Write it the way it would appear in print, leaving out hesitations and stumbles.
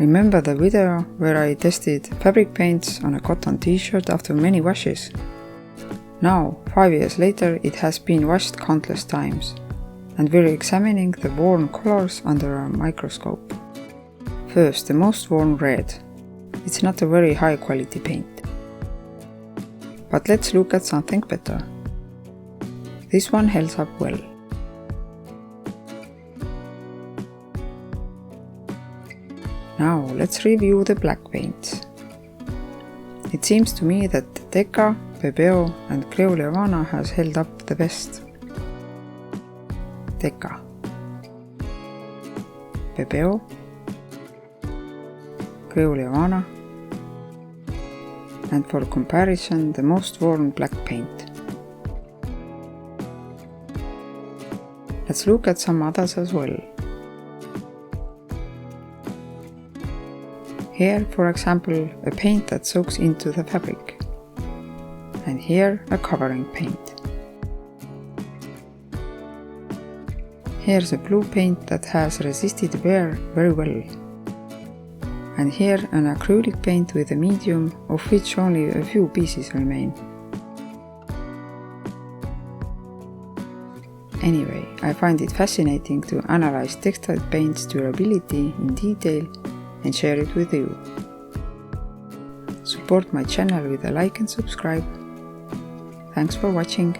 Remember the video where I tested fabric paints on a cotton t-shirt after many washes? Now, 5 years later, it has been washed countless times, and we're examining the worn colors under a microscope. First, the most worn red. It's not a very high quality paint. But let's look at something better. This one holds up well. Now let's review the black paints. It seems to me that Deca, Pebeo and Creu-Leuana has held up the best. Deca, Pebeo, Creu-Leuana, and for comparison the most worn black paint. Let's look at some others as well. Here, for example, a paint that soaks into the fabric. And here, a covering paint. Here's a blue paint that has resisted wear very well. And here an acrylic paint with a medium, of which only a few pieces remain. Anyway, I find it fascinating to analyze textile paint's durability in detail and share it with you. Support my channel with a like and subscribe. Thanks for watching.